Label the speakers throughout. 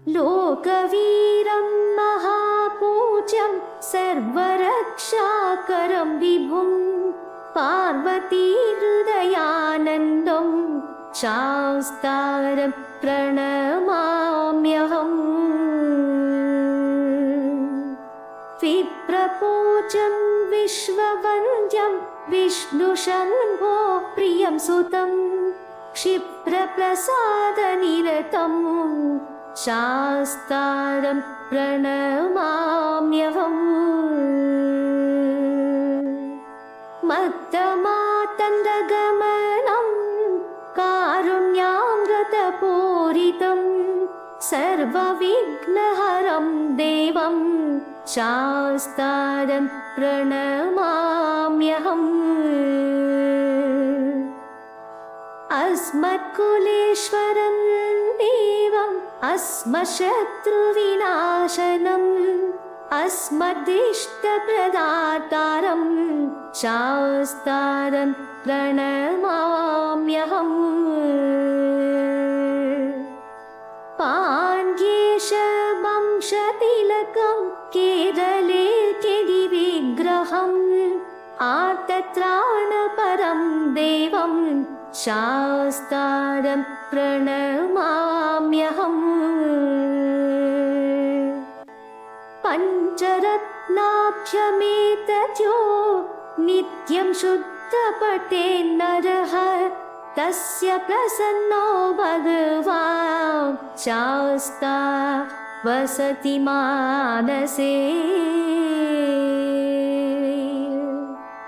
Speaker 1: लोकवीरं महापूज्यं सर्वरक्षाकरं विभुं पार्वतीहृदयानन्दं शास्तारं प्रणमाम्यहम्। विप्रपूज्यं विश्ववन्द्यं विष्णुशम्भो प्रियं सुतं क्षिप्रप्रसादनिरतं शास्तारं प्रणमाम्यहम्। मत्तमातन्दगमनं कारुण्यामृतपूरितं सर्वविघ्नहरं देवं शास्तारं प्रणमाम्यहम्। अस्मत्कुलेश्वरं देवम् अस्मशत्रुविनाशनम् अस्मदिष्टप्रदातारं शास्तारं प्रणमाम्यहम्। पाण्ड्येशवंशतिलकं केरले केदिविग्रहम् आर्तत्राणपरं देवं शास्तारं प्रणमाम्यहम्। पञ्चरत्नाभ्यमेतद्यो नित्यं शुद्धपठे नरः तस्य प्रसन्नो भगवान् शास्ता वसति मानसे।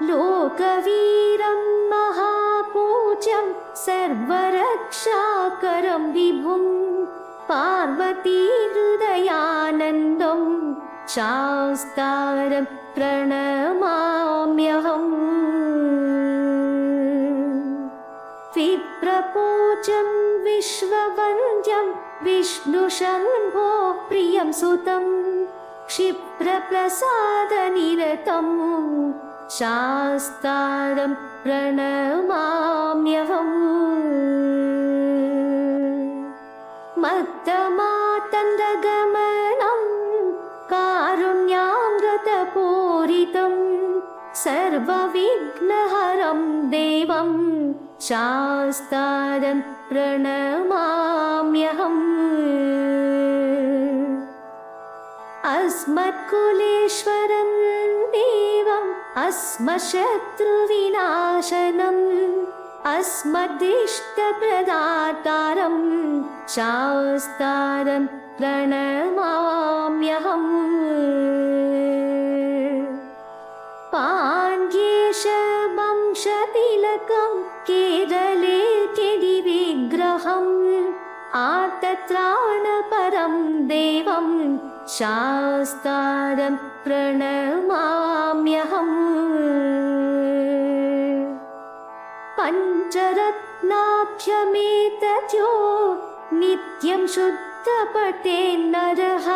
Speaker 1: लोकवीरं महापूज्यं सर्वरक्षाकरं विभुं पार्वतीहृदयानन्दं शास्तारं प्रणमाम्यहम्। विप्रपूज्यं विश्ववन्द्यं विष्णुशम्भो प्रियं सुतं क्षिप्रप्रसादनिरतं शास्तारं प्रणमाम्यहम्। मत्तमातन्दगमनं कारुण्यामृतपूरितं सर्वविघ्नहरं देवं शास्तारं प्रणमाम्यहम्। अस्मत्कुलेश्वरं देवम् अस्मशत्रुविनाशनम् अस्मदिष्टप्रदातारं शास्तारं प्रणमाम्यहम्। पाण्ड्येशवंशतिलकं केरले केदिविग्रहम् आर्तत्राणपरं देवं शास्तारं प्रणमाम्यहम्। पञ्चरत्नाभ्यमेतद्यो नित्यं शुद्धपठे नरः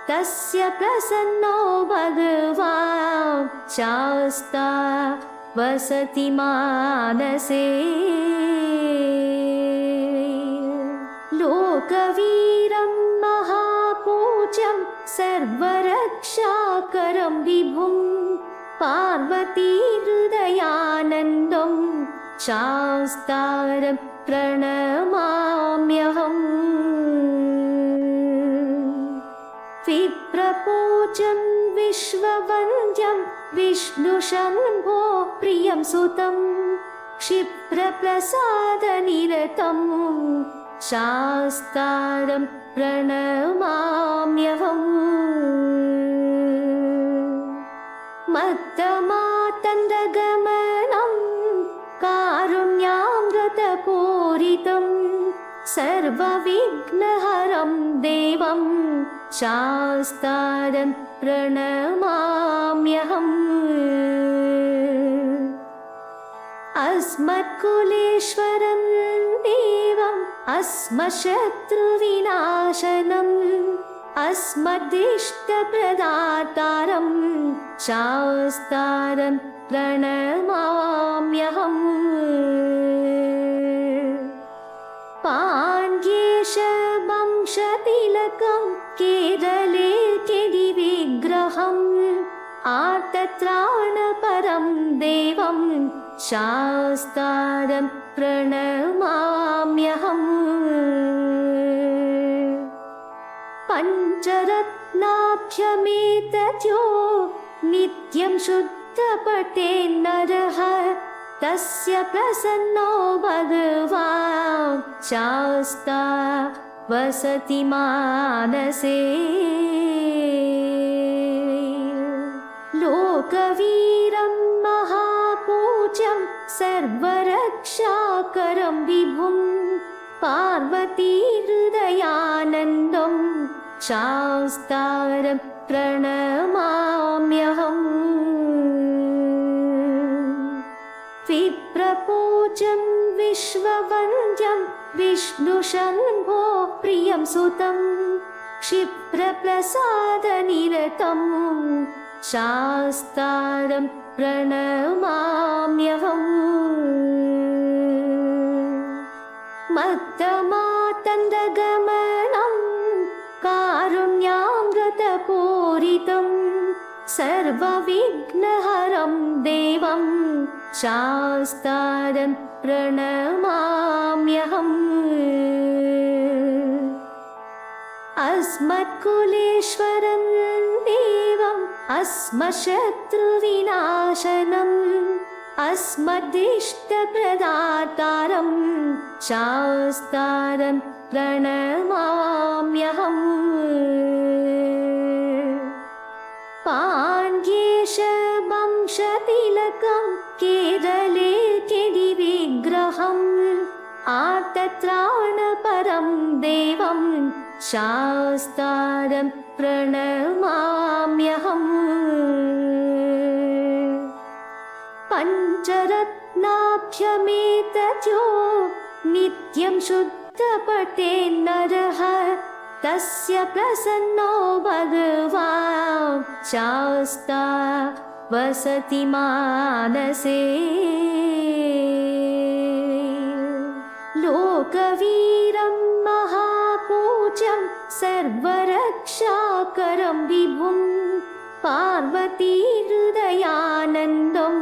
Speaker 1: तस्य प्रसन्नो भगवान् शास्ता वसति मानसे। लोकवीरं महापूज्यं सर्वरक्षाकरं विभुं पार्वतीहृदयानन्दं शास्तारं प्रणमाम्यहम्। विप्रपूज्यं विश्ववन्द्यं विष्णुशम्भो प्रियं सुतं क्षिप्रप्रसादनिरतं शास्तारं प्रणमाम्यहम्। मत्तमातन्दगमनं कारुण्यामृतपूरितं सर्वविघ्नहरं देवं शास्तारं प्रणमाम्यहम्। अस्मत्कुलेश्वरं देवम् अस्मशत्रुविनाशनम् अस्मदिष्टप्रदातारं शास्तारं प्रणमाम्यहम्। पाण्ड्येशवंशतिलकं तिलकं केरले यदि विग्रहम् आर्तत्राणपरं देवं शास्तारं प्रणमाम्यहम् पञ्चरत्नाभ्यमेतद्यो नित्यं शुद्धपठे नरः तस्य प्रसन्नो भगवान् शास्ता वसति मानसे लोकवीरं महापूज्यं सर्वरक्षाकरं विभुं पार्वतीहृदयानन्दं शास्तारं प्रणमाम्यहम् विप्रपूज्यं विश्ववन्द्यं विष्णुशम्भो प्रियं सुतं क्षिप्रप्रसादनिरतं शास्तारं प्रणमाम्यहम् मत्तमातन्दगमनं कारुण्यामृतपूरितं सर्वविघ्नहरं देवं शास्तारं प्रणमाम्यहम् अस्मत्कुलेश्वरं देवम् अस्मशत्रुविनाशनम् अस्मदिष्टप्रदातारं शास्तारं प्रणमाम्यहम् पाण्ड्येशवंशतिलकं केरले यदि विग्रहम् आर्तत्राणपरं देवं शास्तारं प्रणमाम्यहम् पञ्चरत्नाभ्यमेतद्यो नित्यं शुद्धपठे नरः तस्य प्रसन्नो भगवान् शास्ता वसति मानसे लोकवीरं महापूज्यं सर्वरक्षाकरं विभुं पार्वतीहृदयानन्दं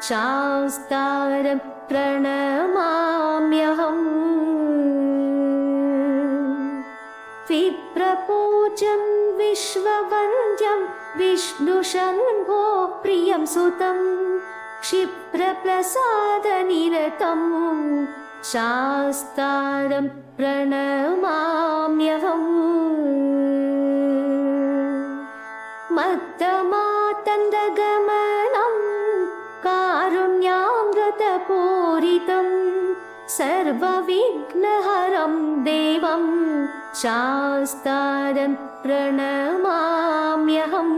Speaker 1: शास्तारं प्रणमाम्यहम् विप्रपूज्यं विश्ववन्द्यं विष्णुशम्भो प्रियं सुतं क्षिप्रप्रसादनिरतं शास्तारं प्रणमाम्यहम् मत्तमातन्दगमनं कारुण्यामृतपूरितं सर्वविघ्नहरं देवं शास्तारं प्रणमाम्यहम्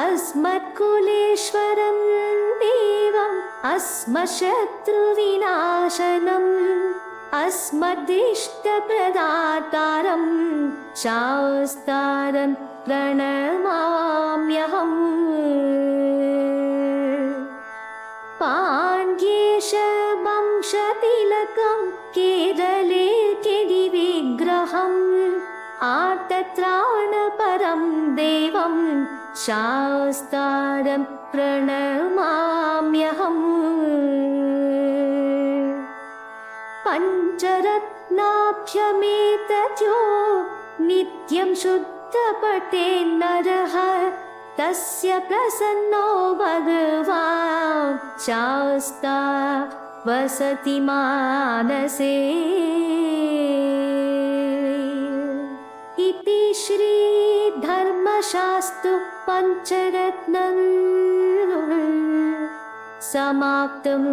Speaker 1: अस्मत्कुलेश्वरं देवम् अस्मशत्रुविनाशनम् अस्मदिष्टप्रदातारं शास्तारं प्रणमाम्यहम् पाण्ड्येशवंशतिलकं केरले यदि विग्रहम् आर्तत्राणपरं देवं शास्तारं प्रणमाम्यहम् पञ्चरत्नाभ्यमेतद्यो नित्यं शुद्धपठे नरः तस्य प्रसन्नो भगवान् शास्ता वसति मानसे इति श्रीधर्मशास्त्रु पञ्चरत्नं समाप्तम्।